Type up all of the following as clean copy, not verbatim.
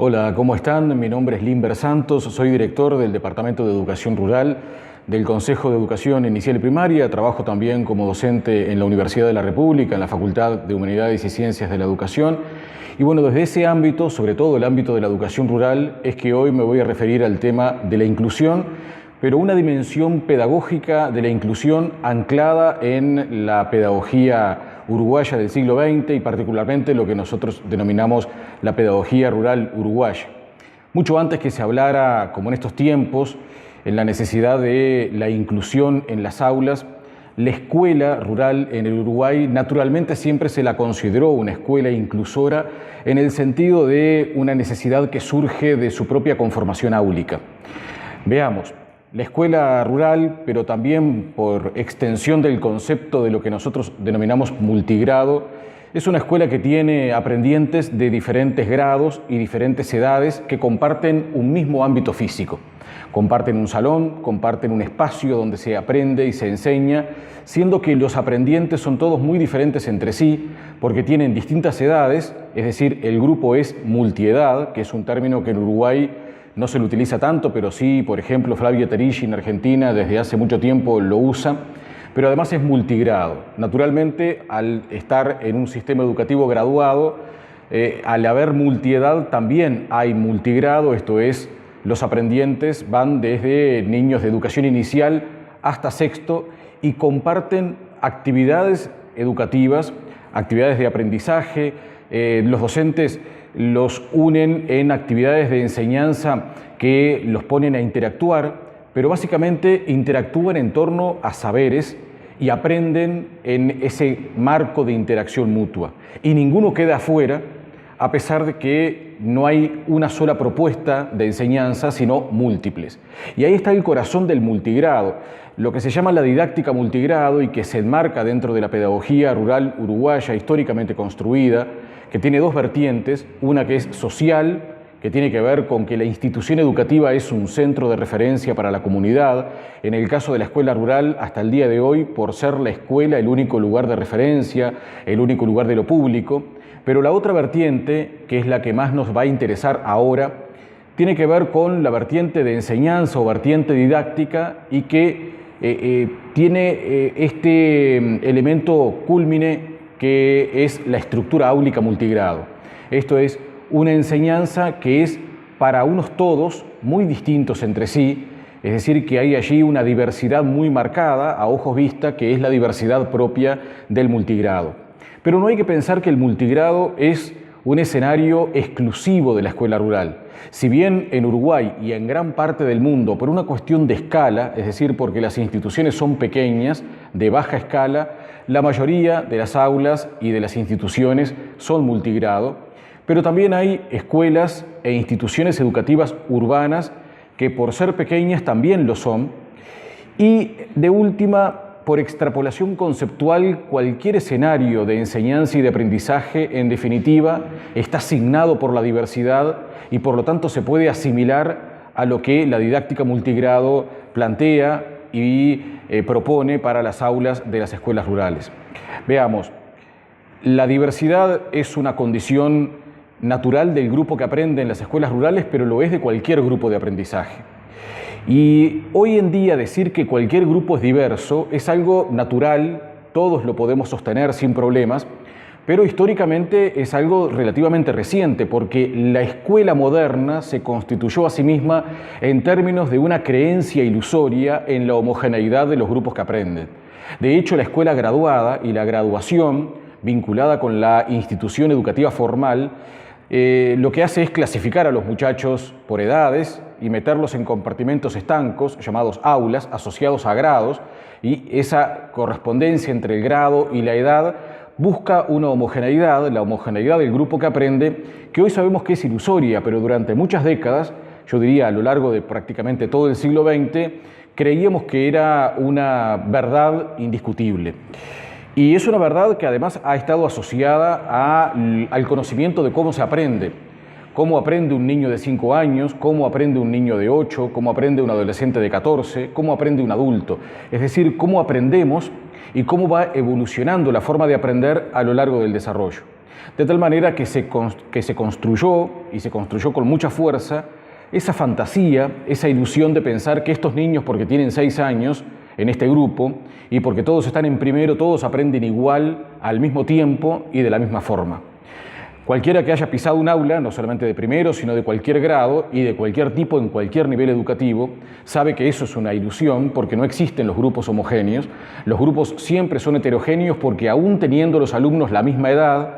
Hola, ¿cómo están? Mi nombre es Limber Santos, soy director del Departamento de Educación Rural del Consejo de Educación Inicial y Primaria. Trabajo también como docente en la Universidad de la República, en la Facultad de Humanidades y Ciencias de la Educación. Y bueno, desde ese ámbito, sobre todo el ámbito de la educación rural, es que hoy me voy a referir al tema de la inclusión, pero una dimensión pedagógica de la inclusión anclada en la pedagogía uruguaya del siglo XX y particularmente lo que nosotros denominamos la pedagogía rural uruguaya. Mucho antes que se hablara, como en estos tiempos, en la necesidad de la inclusión en las aulas, la escuela rural en el Uruguay naturalmente siempre se la consideró una escuela inclusora en el sentido de una necesidad que surge de su propia conformación áulica. Veamos. La escuela rural, pero también por extensión del concepto de lo que nosotros denominamos multigrado, es una escuela que tiene aprendientes de diferentes grados y diferentes edades que comparten un mismo ámbito físico. Comparten un salón, comparten un espacio donde se aprende y se enseña, siendo que los aprendientes son todos muy diferentes entre sí porque tienen distintas edades, es decir, el grupo es multiedad, que es un término que en Uruguay no se lo utiliza tanto, pero sí, por ejemplo, Flavio Terici en Argentina desde hace mucho tiempo lo usa, pero además es multigrado. Naturalmente, al estar en un sistema educativo graduado, al haber multiedad también hay multigrado, esto es, los aprendientes van desde niños de educación inicial hasta sexto y comparten actividades educativas, actividades de aprendizaje, los docentes los unen en actividades de enseñanza que los ponen a interactuar, pero básicamente interactúan en torno a saberes y aprenden en ese marco de interacción mutua. Y ninguno queda afuera, a pesar de que no hay una sola propuesta de enseñanza, sino múltiples. Y ahí está el corazón del multigrado, lo que se llama la didáctica multigrado y que se enmarca dentro de la pedagogía rural uruguaya históricamente construida, que tiene dos vertientes, una que es social, que tiene que ver con que la institución educativa es un centro de referencia para la comunidad, en el caso de la escuela rural hasta el día de hoy, por ser la escuela el único lugar de referencia, el único lugar de lo público, pero la otra vertiente, que es la que más nos va a interesar ahora, tiene que ver con la vertiente de enseñanza o vertiente didáctica y que tiene este elemento cúlmine que es la estructura áulica multigrado. Esto es una enseñanza que es para unos todos muy distintos entre sí, es decir, que hay allí una diversidad muy marcada a ojos vista, que es la diversidad propia del multigrado. Pero no hay que pensar que el multigrado es un escenario exclusivo de la escuela rural. Si bien en Uruguay y en gran parte del mundo, por una cuestión de escala, es decir, porque las instituciones son pequeñas, de baja escala, la mayoría de las aulas y de las instituciones son multigrado, pero también hay escuelas e instituciones educativas urbanas que por ser pequeñas también lo son. Y de última, por extrapolación conceptual, cualquier escenario de enseñanza y de aprendizaje, en definitiva, está asignado por la diversidad y por lo tanto se puede asimilar a lo que la didáctica multigrado plantea y propone para las aulas de las escuelas rurales. Veamos, la diversidad es una condición natural del grupo que aprende en las escuelas rurales, pero lo es de cualquier grupo de aprendizaje. Y hoy en día decir que cualquier grupo es diverso es algo natural, todos lo podemos sostener sin problemas, pero históricamente es algo relativamente reciente porque la escuela moderna se constituyó a sí misma en términos de una creencia ilusoria en la homogeneidad de los grupos que aprenden. De hecho, la escuela graduada y la graduación vinculada con la institución educativa formal lo que hace es clasificar a los muchachos por edades y meterlos en compartimentos estancos llamados aulas asociados a grados, y esa correspondencia entre el grado y la edad busca una homogeneidad, la homogeneidad del grupo que aprende, que hoy sabemos que es ilusoria, pero durante muchas décadas, yo diría a lo largo de prácticamente todo el siglo XX, creíamos que era una verdad indiscutible. Y es una verdad que además ha estado asociada al conocimiento de cómo se aprende. Cómo aprende un niño de 5 años, cómo aprende un niño de 8, cómo aprende un adolescente de 14, cómo aprende un adulto. Es decir, cómo aprendemos y cómo va evolucionando la forma de aprender a lo largo del desarrollo. De tal manera que se construyó, y se construyó con mucha fuerza, esa fantasía, esa ilusión de pensar que estos niños, porque tienen 6 años en este grupo, y porque todos están en primero, todos aprenden igual, al mismo tiempo y de la misma forma. Cualquiera que haya pisado un aula, no solamente de primero, sino de cualquier grado y de cualquier tipo en cualquier nivel educativo, sabe que eso es una ilusión porque no existen los grupos homogéneos. Los grupos siempre son heterogéneos porque aún teniendo los alumnos la misma edad,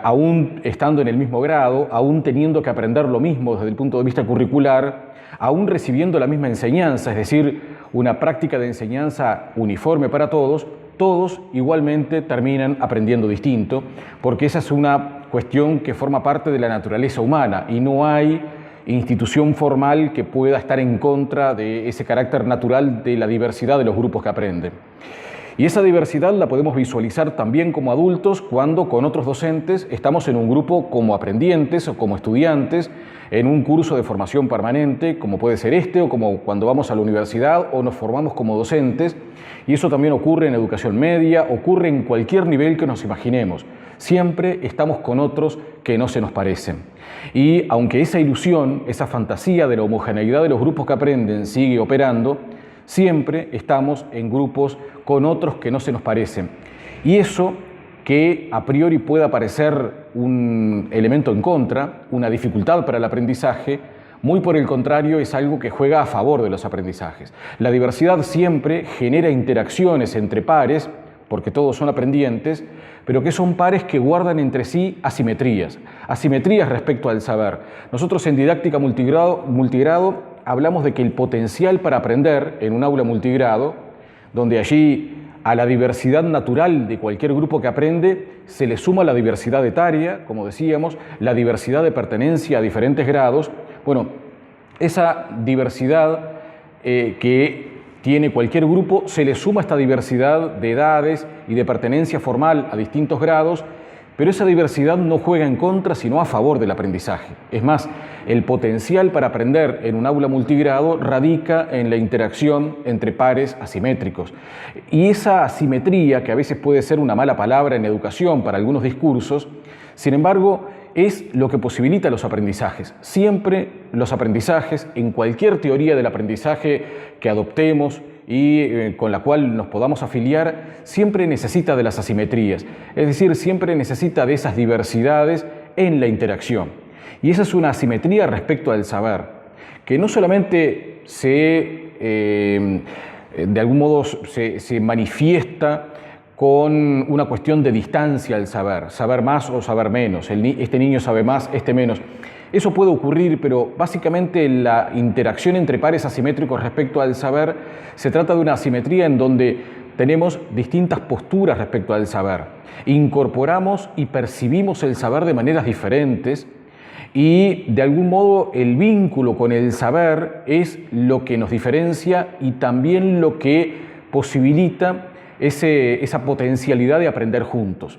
aún estando en el mismo grado, aún teniendo que aprender lo mismo desde el punto de vista curricular, aún recibiendo la misma enseñanza, es decir, una práctica de enseñanza uniforme para todos, todos igualmente terminan aprendiendo distinto, porque esa es una cuestión que forma parte de la naturaleza humana y no hay institución formal que pueda estar en contra de ese carácter natural de la diversidad de los grupos que aprenden. Y esa diversidad la podemos visualizar también como adultos cuando con otros docentes estamos en un grupo como aprendientes o como estudiantes en un curso de formación permanente, como puede ser este, o como cuando vamos a la universidad o nos formamos como docentes. Y eso también ocurre en educación media, ocurre en cualquier nivel que nos imaginemos. Siempre estamos con otros que no se nos parecen. Y aunque esa ilusión, esa fantasía de la homogeneidad de los grupos que aprenden sigue operando, siempre estamos en grupos con otros que no se nos parecen. Y eso, que a priori pueda parecer un elemento en contra, una dificultad para el aprendizaje, muy por el contrario es algo que juega a favor de los aprendizajes. La diversidad siempre genera interacciones entre pares, porque todos son aprendientes, pero que son pares que guardan entre sí asimetrías respecto al saber. Nosotros en didáctica multigrado hablamos de que el potencial para aprender en un aula multigrado, donde allí a la diversidad natural de cualquier grupo que aprende se le suma la diversidad etaria, como decíamos, la diversidad de pertenencia a diferentes grados. Bueno, esa diversidad que tiene cualquier grupo, se le suma esta diversidad de edades y de pertenencia formal a distintos grados, pero esa diversidad no juega en contra, sino a favor del aprendizaje. Es más, el potencial para aprender en un aula multigrado radica en la interacción entre pares asimétricos. Y esa asimetría, que a veces puede ser una mala palabra en educación para algunos discursos, sin embargo, es lo que posibilita los aprendizajes. Siempre los aprendizajes, en cualquier teoría del aprendizaje que adoptemos y con la cual nos podamos afiliar, siempre necesita de las asimetrías, es decir, siempre necesita de esas diversidades en la interacción. Y esa es una asimetría respecto al saber, que no solamente de algún modo se manifiesta con una cuestión de distancia al saber más o saber menos, este niño sabe más, este menos. Eso puede ocurrir, pero básicamente la interacción entre pares asimétricos respecto al saber se trata de una asimetría en donde tenemos distintas posturas respecto al saber. Incorporamos y percibimos el saber de maneras diferentes y de algún modo el vínculo con el saber es lo que nos diferencia y también lo que posibilita esa potencialidad de aprender juntos.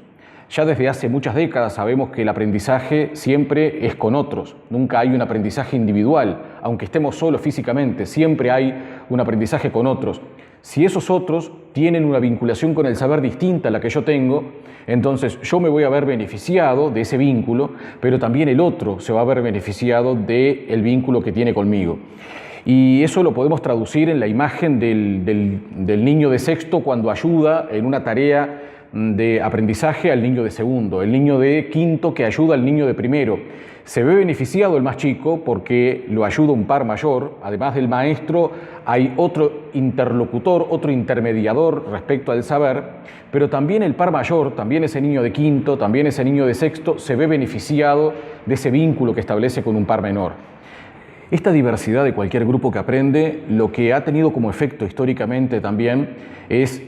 Ya desde hace muchas décadas sabemos que el aprendizaje siempre es con otros, nunca hay un aprendizaje individual, aunque estemos solos físicamente, siempre hay un aprendizaje con otros. Si esos otros tienen una vinculación con el saber distinta a la que yo tengo, entonces yo me voy a ver beneficiado de ese vínculo, pero también el otro se va a ver beneficiado del vínculo que tiene conmigo. Y eso lo podemos traducir en la imagen del niño de sexto cuando ayuda en una tarea de aprendizaje al niño de segundo, el niño de quinto que ayuda al niño de primero. Se ve beneficiado el más chico porque lo ayuda un par mayor, además del maestro hay otro interlocutor, otro intermediador respecto al saber, pero también el par mayor, también ese niño de quinto, también ese niño de sexto, se ve beneficiado de ese vínculo que establece con un par menor. Esta diversidad de cualquier grupo que aprende, lo que ha tenido como efecto históricamente también es,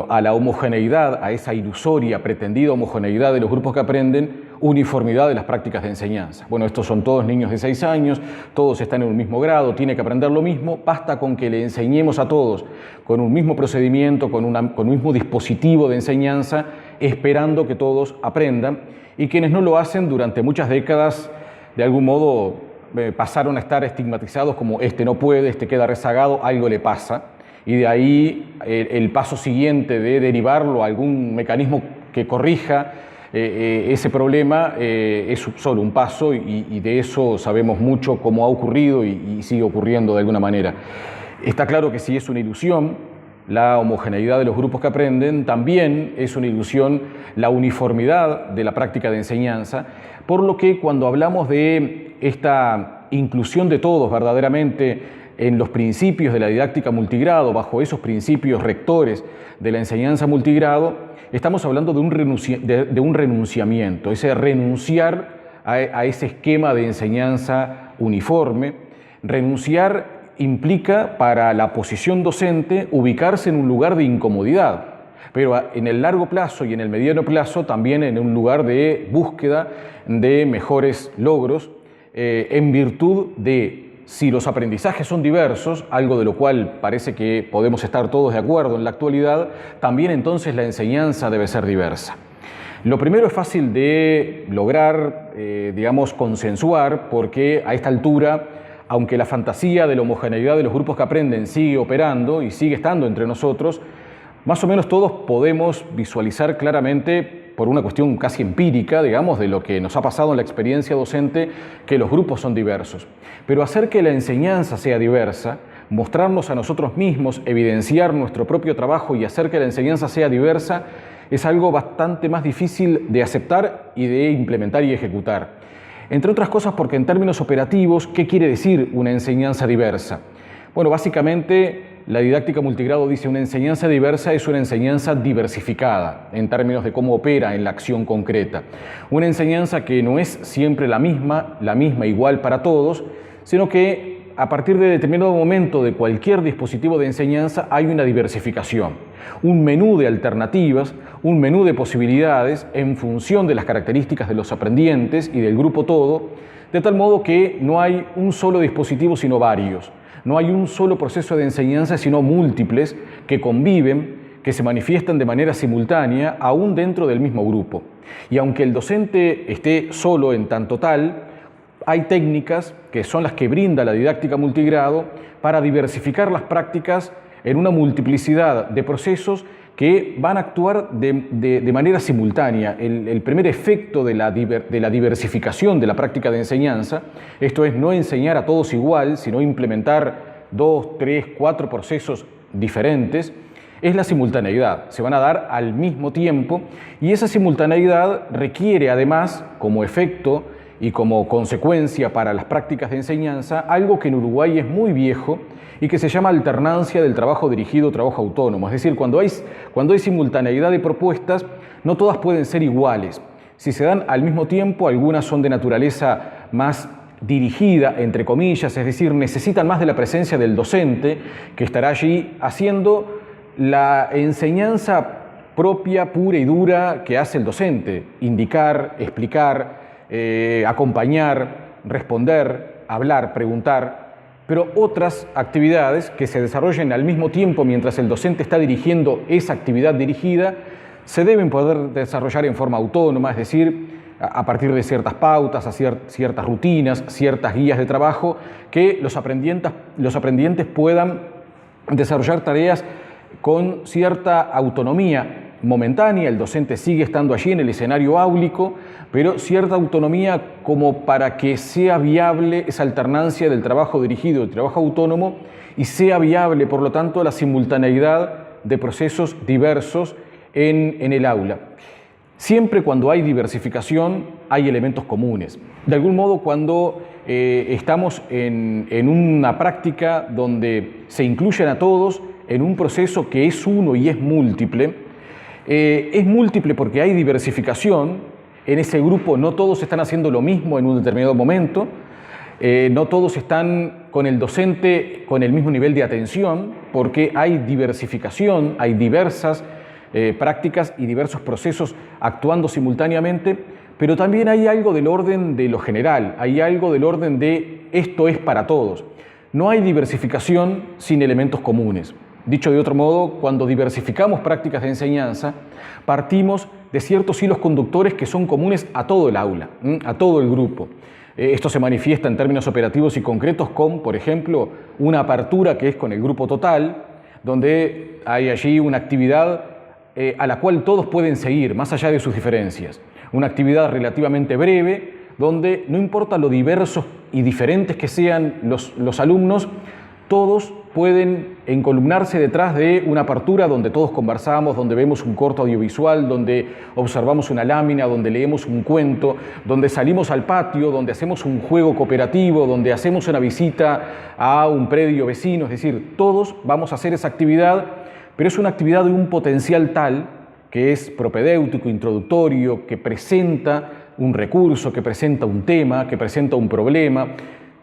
a la homogeneidad, a esa ilusoria, pretendida homogeneidad de los grupos que aprenden, uniformidad de las prácticas de enseñanza. Estos son todos niños de 6 años, todos están en un mismo grado, tiene que aprender lo mismo, basta con que le enseñemos a todos con un mismo procedimiento, con un mismo dispositivo de enseñanza, esperando que todos aprendan, y quienes no lo hacen durante muchas décadas, de algún modo, pasaron a estar estigmatizados como este no puede, este queda rezagado, algo le pasa, y de ahí el paso siguiente de derivarlo a algún mecanismo que corrija ese problema es solo un paso y de eso sabemos mucho cómo ha ocurrido y sigue ocurriendo de alguna manera. Está claro que si es una ilusión la homogeneidad de los grupos que aprenden, también es una ilusión la uniformidad de la práctica de enseñanza, por lo que cuando hablamos de esta inclusión de todos verdaderamente en los principios de la didáctica multigrado, bajo esos principios rectores de la enseñanza multigrado, estamos hablando de un renunciamiento, ese renunciar a ese esquema de enseñanza uniforme. Renunciar implica para la posición docente ubicarse en un lugar de incomodidad, pero en el largo plazo y en el mediano plazo también en un lugar de búsqueda de mejores logros, en virtud de, si los aprendizajes son diversos, algo de lo cual parece que podemos estar todos de acuerdo en la actualidad, también entonces la enseñanza debe ser diversa. Lo primero es fácil de lograr, digamos, consensuar, porque a esta altura, aunque la fantasía de la homogeneidad de los grupos que aprenden sigue operando y sigue estando entre nosotros, más o menos todos podemos visualizar claramente, por una cuestión casi empírica, digamos, de lo que nos ha pasado en la experiencia docente, que los grupos son diversos. Pero hacer que la enseñanza sea diversa, mostrarnos a nosotros mismos, evidenciar nuestro propio trabajo y hacer que la enseñanza sea diversa, es algo bastante más difícil de aceptar y de implementar y ejecutar. Entre otras cosas porque en términos operativos, ¿qué quiere decir una enseñanza diversa? Bueno, básicamente la didáctica multigrado dice una enseñanza diversa es una enseñanza diversificada en términos de cómo opera en la acción concreta. Una enseñanza que no es siempre la misma igual para todos, sino que a partir de determinado momento de cualquier dispositivo de enseñanza hay una diversificación, un menú de alternativas, un menú de posibilidades en función de las características de los aprendientes y del grupo todo, de tal modo que no hay un solo dispositivo sino varios. No hay un solo proceso de enseñanza, sino múltiples que conviven, que se manifiestan de manera simultánea, aún dentro del mismo grupo. Y aunque el docente esté solo en tanto tal, hay técnicas que son las que brinda la didáctica multigrado para diversificar las prácticas en una multiplicidad de procesos que van a actuar de manera simultánea. El primer efecto de la diversificación de la práctica de enseñanza, esto es no enseñar a todos igual, sino implementar 2, 3, 4 procesos diferentes, es la simultaneidad. Se van a dar al mismo tiempo y esa simultaneidad requiere además, como efecto y como consecuencia para las prácticas de enseñanza, algo que en Uruguay es muy viejo y que se llama alternancia del trabajo dirigido, trabajo autónomo. Es decir, cuando hay simultaneidad de propuestas, no todas pueden ser iguales. Si se dan al mismo tiempo, algunas son de naturaleza más dirigida, entre comillas, es decir, necesitan más de la presencia del docente, que estará allí haciendo la enseñanza propia, pura y dura que hace el docente: indicar, explicar, acompañar, responder, hablar, preguntar. Pero otras actividades que se desarrollen al mismo tiempo mientras el docente está dirigiendo esa actividad dirigida se deben poder desarrollar en forma autónoma, es decir, a partir de ciertas pautas, ciertas rutinas, ciertas guías de trabajo, que los aprendientes puedan desarrollar tareas con cierta autonomía momentánea. El docente sigue estando allí en el escenario áulico, pero cierta autonomía como para que sea viable esa alternancia del trabajo dirigido y del trabajo autónomo y sea viable, por lo tanto, la simultaneidad de procesos diversos en el aula. Siempre cuando hay diversificación hay elementos comunes. De algún modo, cuando estamos en una práctica donde se incluyen a todos en un proceso que es uno y es múltiple porque hay diversificación. En ese grupo no todos están haciendo lo mismo en un determinado momento, no todos están con el docente con el mismo nivel de atención, porque hay diversificación, hay diversas prácticas y diversos procesos actuando simultáneamente, pero también hay algo del orden de lo general, hay algo del orden de esto es para todos. No hay diversificación sin elementos comunes. Dicho de otro modo, cuando diversificamos prácticas de enseñanza, partimos de ciertos hilos conductores que son comunes a todo el aula, a todo el grupo. Esto se manifiesta en términos operativos y concretos con, por ejemplo, una apertura que es con el grupo total, donde hay allí una actividad a la cual todos pueden seguir, más allá de sus diferencias. Una actividad relativamente breve, donde no importa lo diversos y diferentes que sean los alumnos, todos pueden encolumnarse detrás de una apertura donde todos conversamos, donde vemos un corto audiovisual, donde observamos una lámina, donde leemos un cuento, donde salimos al patio, donde hacemos un juego cooperativo, donde hacemos una visita a un predio vecino. Es decir, todos vamos a hacer esa actividad, pero es una actividad de un potencial tal que es propedéutico, introductorio, que presenta un recurso, que presenta un tema, que presenta un problema,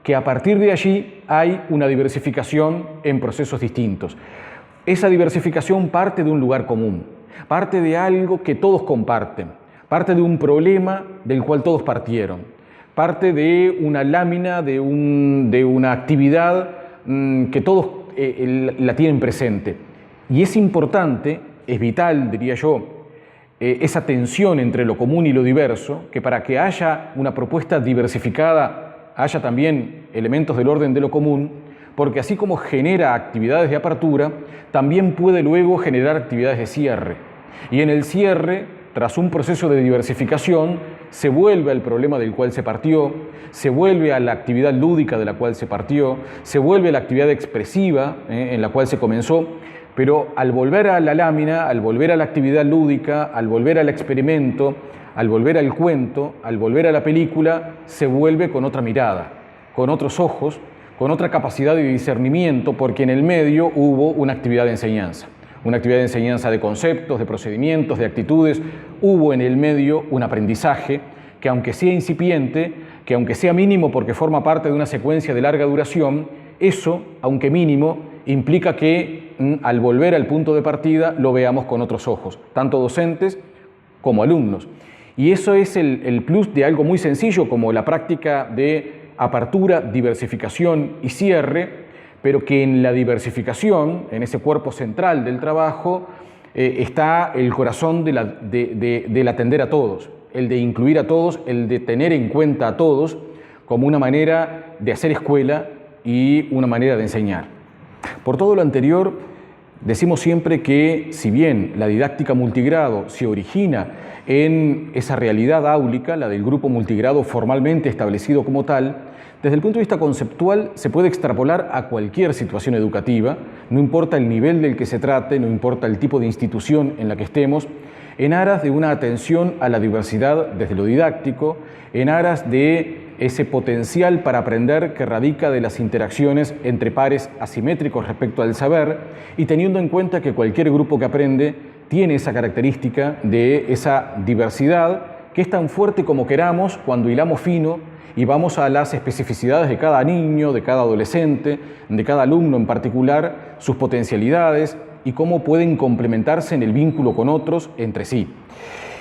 que a partir de allí hay una diversificación en procesos distintos. Esa diversificación parte de un lugar común, parte de algo que todos comparten, parte de un problema del cual todos partieron, parte de una lámina, de una actividad que todos la tienen presente. Y es importante, es vital, diría yo, esa tensión entre lo común y lo diverso, que para que haya una propuesta diversificada haya también elementos del orden de lo común, porque así como genera actividades de apertura, también puede luego generar actividades de cierre. Y en el cierre, tras un proceso de diversificación, se vuelve al problema del cual se partió, se vuelve a la actividad lúdica de la cual se partió, se vuelve a la actividad expresiva en la cual se comenzó, pero al volver a la lámina, al volver a la actividad lúdica, al volver al experimento, al volver al cuento, al volver a la película, se vuelve con otra mirada, con otros ojos, con otra capacidad de discernimiento, porque en el medio hubo una actividad de enseñanza de conceptos, de procedimientos, de actitudes. Hubo en el medio un aprendizaje que, aunque sea incipiente, que aunque sea mínimo porque forma parte de una secuencia de larga duración, eso, aunque mínimo, implica que al volver al punto de partida lo veamos con otros ojos, tanto docentes como alumnos. Y eso es el plus de algo muy sencillo como la práctica de apertura, diversificación y cierre, pero que en la diversificación, en ese cuerpo central del trabajo, está el corazón del atender a todos, el de incluir a todos, el de tener en cuenta a todos como una manera de hacer escuela y una manera de enseñar. Por todo lo anterior, decimos siempre que, si bien la didáctica multigrado se origina en esa realidad áulica, la del grupo multigrado formalmente establecido como tal, desde el punto de vista conceptual se puede extrapolar a cualquier situación educativa, no importa el nivel del que se trate, no importa el tipo de institución en la que estemos, en aras de una atención a la diversidad desde lo didáctico, en aras de ese potencial para aprender que radica de las interacciones entre pares asimétricos respecto al saber, y teniendo en cuenta que cualquier grupo que aprende tiene esa característica de esa diversidad que es tan fuerte como queramos cuando hilamos fino y vamos a las especificidades de cada niño, de cada adolescente, de cada alumno en particular, sus potencialidades y cómo pueden complementarse en el vínculo con otros entre sí.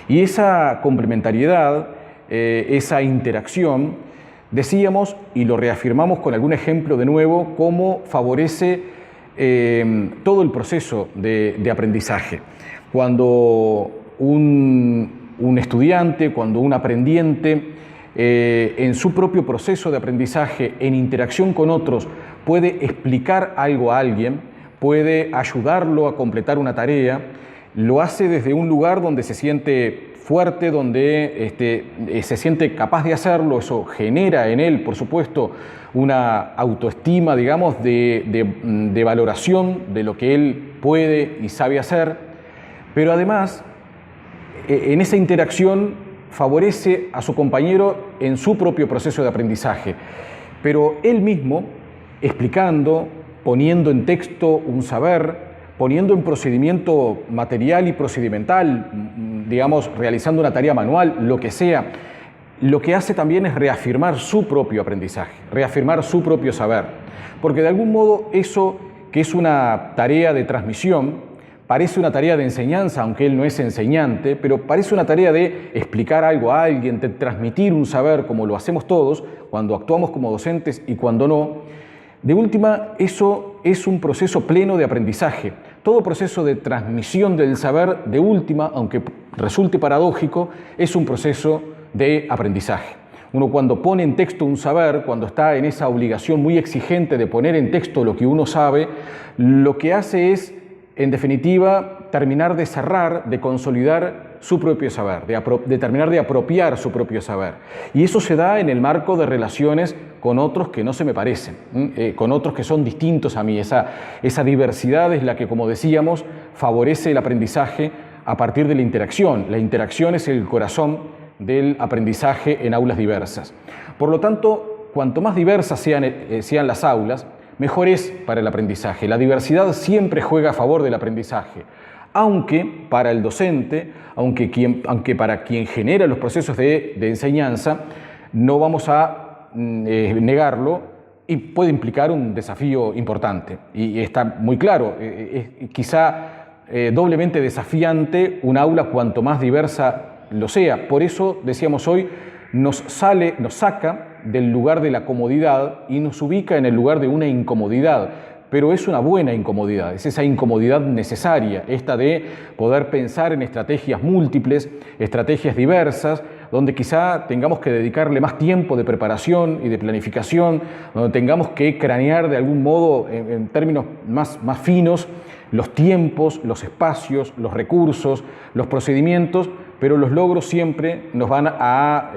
Y esa complementariedad, esa interacción, decíamos y lo reafirmamos con algún ejemplo de nuevo, cómo favorece todo el proceso de aprendizaje. Cuando un estudiante, cuando un aprendiente, en su propio proceso de aprendizaje, en interacción con otros, puede explicar algo a alguien, puede ayudarlo a completar una tarea, lo hace desde un lugar donde se siente fuerte, donde se siente capaz de hacerlo. Eso genera en él, por supuesto, una autoestima, digamos, de valoración de lo que él puede y sabe hacer, pero además, en esa interacción favorece a su compañero en su propio proceso de aprendizaje, pero él mismo, explicando, poniendo en texto un saber, poniendo en procedimiento material y procedimental, digamos, realizando una tarea manual, lo que sea, lo que hace también es reafirmar su propio aprendizaje, reafirmar su propio saber, porque de algún modo eso, que es una tarea de transmisión, parece una tarea de enseñanza, aunque él no es enseñante, pero parece una tarea de explicar algo a alguien, de transmitir un saber como lo hacemos todos, cuando actuamos como docentes y cuando no. De última, eso es un proceso pleno de aprendizaje. Todo proceso de transmisión del saber, de última, aunque resulte paradójico, es un proceso de aprendizaje. Uno cuando pone en texto un saber, cuando está en esa obligación muy exigente de poner en texto lo que uno sabe, lo que hace es, en definitiva, terminar de cerrar, de consolidar su propio saber, de terminar de apropiar su propio saber. Y eso se da en el marco de relaciones con otros que no se me parecen, con otros que son distintos a mí. Esa diversidad es la que, como decíamos, favorece el aprendizaje a partir de la interacción. La interacción es el corazón del aprendizaje en aulas diversas. Por lo tanto, cuanto más diversas sean las aulas, mejor es para el aprendizaje. La diversidad siempre juega a favor del aprendizaje, aunque para el docente, aunque para quien genera los procesos de enseñanza, no vamos a negarlo, y puede implicar un desafío importante. Y está muy claro, quizá doblemente desafiante un aula cuanto más diversa lo sea. Por eso, decíamos hoy, nos saca del lugar de la comodidad y nos ubica en el lugar de una incomodidad. Pero es una buena incomodidad, es esa incomodidad necesaria, esta de poder pensar en estrategias múltiples, estrategias diversas, donde quizá tengamos que dedicarle más tiempo de preparación y de planificación, donde tengamos que cranear de algún modo, en términos más finos, los tiempos, los espacios, los recursos, los procedimientos, pero los logros siempre nos van a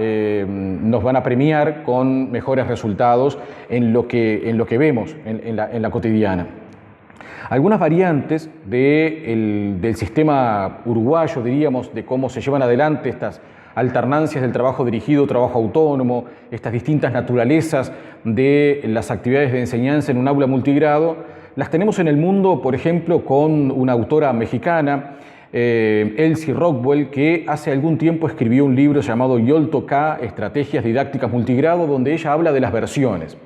premiar con mejores resultados en lo que vemos en la cotidiana. Algunas variantes del sistema uruguayo, diríamos, de cómo se llevan adelante estas alternancias del trabajo dirigido, trabajo autónomo, estas distintas naturalezas de las actividades de enseñanza en un aula multigrado, las tenemos en el mundo, por ejemplo, con una autora mexicana, Elsie Rockwell, que hace algún tiempo escribió un libro llamado Yolto-K, Estrategias Didácticas Multigrado, donde ella habla de las versiones.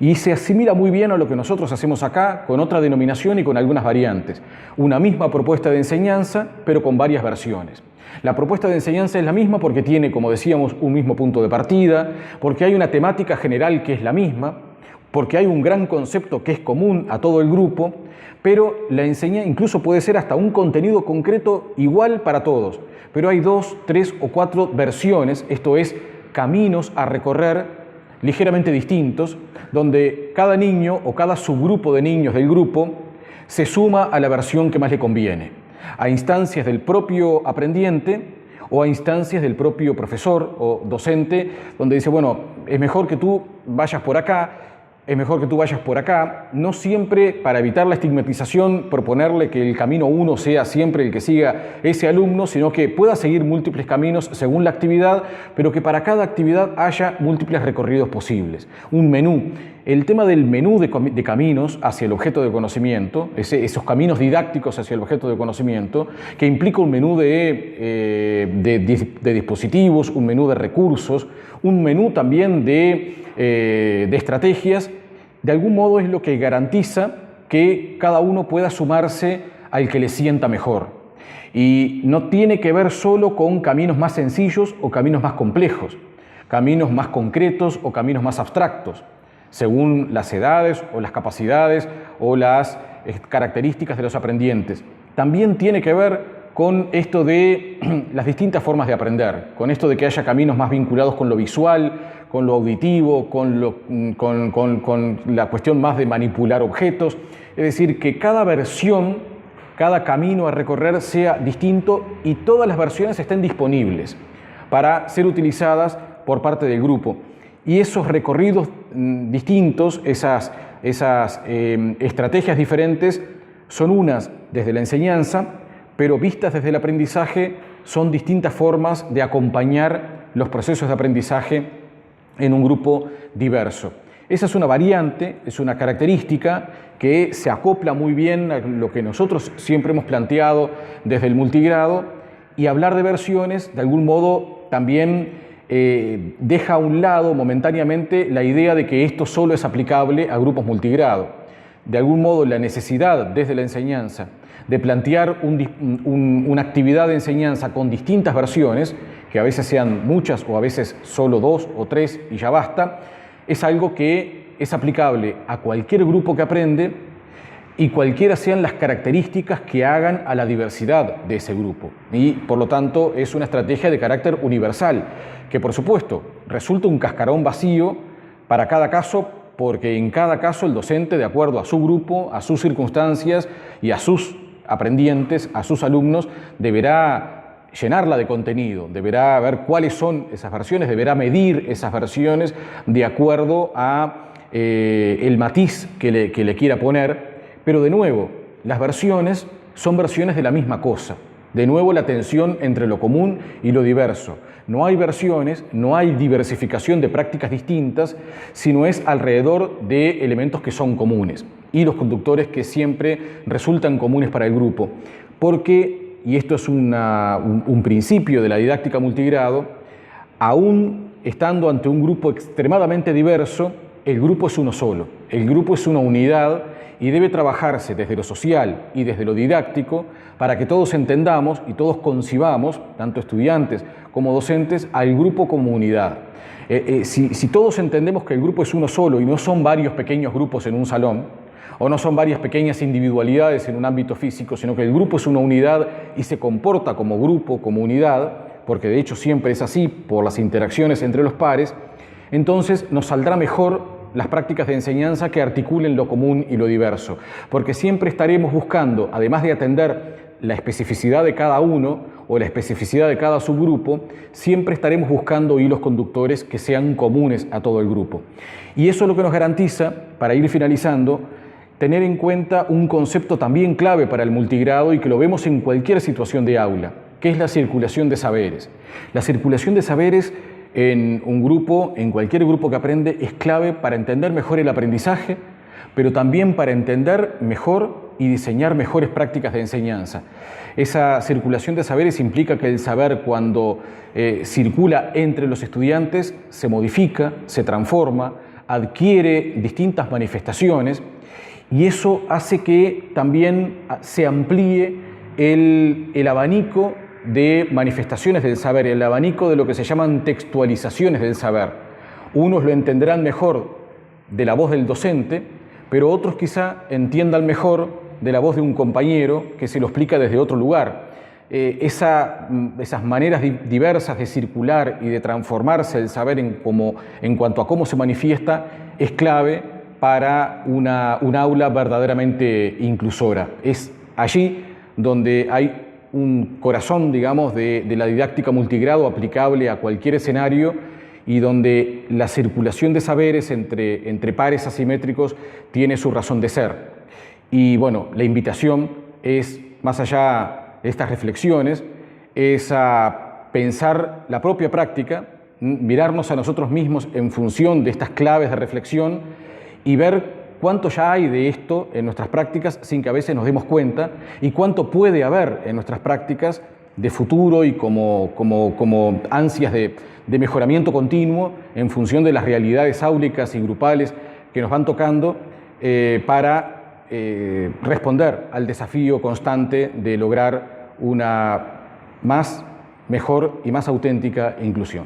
Y se asimila muy bien a lo que nosotros hacemos acá, con otra denominación y con algunas variantes. Una misma propuesta de enseñanza, pero con varias versiones. La propuesta de enseñanza es la misma porque tiene, como decíamos, un mismo punto de partida, porque hay una temática general que es la misma, porque hay un gran concepto que es común a todo el grupo, pero la enseñanza incluso puede ser hasta un contenido concreto igual para todos. Pero hay 2, 3 o 4 versiones, esto es, caminos a recorrer ligeramente distintos, donde cada niño o cada subgrupo de niños del grupo se suma a la versión que más le conviene, a instancias del propio aprendiente o a instancias del propio profesor o docente, donde dice, bueno, es mejor que tú vayas por acá, es mejor que tú vayas por acá, no siempre para evitar la estigmatización, proponerle que el camino 1 sea siempre el que siga ese alumno, sino que pueda seguir múltiples caminos según la actividad, pero que para cada actividad haya múltiples recorridos posibles. Un menú. El tema del menú de caminos hacia el objeto de conocimiento, esos caminos didácticos hacia el objeto de conocimiento, que implica un menú de dispositivos, un menú de recursos, un menú también de estrategias, de algún modo es lo que garantiza que cada uno pueda sumarse al que le sienta mejor. Y no tiene que ver solo con caminos más sencillos o caminos más complejos, caminos más concretos o caminos más abstractos, según las edades o las capacidades o las características de los aprendientes. También tiene que ver con esto de las distintas formas de aprender, con esto de que haya caminos más vinculados con lo visual, con lo auditivo, con la cuestión más de manipular objetos. Es decir, que cada versión, cada camino a recorrer sea distinto y todas las versiones estén disponibles para ser utilizadas por parte del grupo. Y esos recorridos distintos, esas estrategias diferentes, son unas desde la enseñanza, pero vistas desde el aprendizaje son distintas formas de acompañar los procesos de aprendizaje en un grupo diverso. Esa es una variante, es una característica que se acopla muy bien a lo que nosotros siempre hemos planteado desde el multigrado, y hablar de versiones de algún modo también deja a un lado momentáneamente la idea de que esto solo es aplicable a grupos multigrado. De algún modo la necesidad desde la enseñanza de plantear una actividad de enseñanza con distintas versiones, que a veces sean muchas o a veces solo 2 o 3 y ya basta, es algo que es aplicable a cualquier grupo que aprende y cualquiera sean las características que hagan a la diversidad de ese grupo. Y por lo tanto es una estrategia de carácter universal, que por supuesto resulta un cascarón vacío para cada caso, porque en cada caso el docente, de acuerdo a su grupo, a sus circunstancias y a sus aprendientes, a sus alumnos, deberá llenarla de contenido, deberá ver cuáles son esas versiones, deberá medir esas versiones de acuerdo a el matiz que le quiera poner, pero de nuevo, las versiones son versiones de la misma cosa. De nuevo, la tensión entre lo común y lo diverso. No hay versiones, no hay diversificación de prácticas distintas, sino es alrededor de elementos que son comunes y los conductores que siempre resultan comunes para el grupo. Porque, y esto es un principio de la didáctica multigrado, aún estando ante un grupo extremadamente diverso, el grupo es uno solo, el grupo es una unidad y debe trabajarse desde lo social y desde lo didáctico para que todos entendamos y todos concibamos, tanto estudiantes como docentes, al grupo como unidad. Si todos entendemos que el grupo es uno solo y no son varios pequeños grupos en un salón, o no son varias pequeñas individualidades en un ámbito físico, sino que el grupo es una unidad y se comporta como grupo, como unidad, porque de hecho siempre es así por las interacciones entre los pares, entonces nos saldrá mejor las prácticas de enseñanza que articulen lo común y lo diverso, porque siempre estaremos buscando, además de atender la especificidad de cada uno o la especificidad de cada subgrupo, siempre estaremos buscando hilos conductores que sean comunes a todo el grupo. Y eso es lo que nos garantiza, para ir finalizando, tener en cuenta un concepto también clave para el multigrado y que lo vemos en cualquier situación de aula, que es la circulación de saberes. La circulación de saberes en un grupo, en cualquier grupo que aprende, es clave para entender mejor el aprendizaje, pero también para entender mejor y diseñar mejores prácticas de enseñanza. Esa circulación de saberes implica que el saber, cuando circula entre los estudiantes, se modifica, se transforma, adquiere distintas manifestaciones, y eso hace que también se amplíe el abanico de manifestaciones del saber, el abanico de lo que se llaman textualizaciones del saber. Unos lo entenderán mejor de la voz del docente, pero otros quizá entiendan mejor de la voz de un compañero que se lo explica desde otro lugar. Esas maneras diversas de circular y de transformarse el saber en cuanto a cómo se manifiesta es clave para un aula verdaderamente inclusora. Es allí donde hay un corazón, digamos, de la didáctica multigrado aplicable a cualquier escenario y donde la circulación de saberes entre pares asimétricos tiene su razón de ser. Y bueno, la invitación es, más allá de estas reflexiones, es a pensar la propia práctica, mirarnos a nosotros mismos en función de estas claves de reflexión y ver cuánto ya hay de esto en nuestras prácticas sin que a veces nos demos cuenta y cuánto puede haber en nuestras prácticas de futuro y como ansias de mejoramiento continuo en función de las realidades áulicas y grupales que nos van tocando para responder al desafío constante de lograr una mejor y más auténtica inclusión.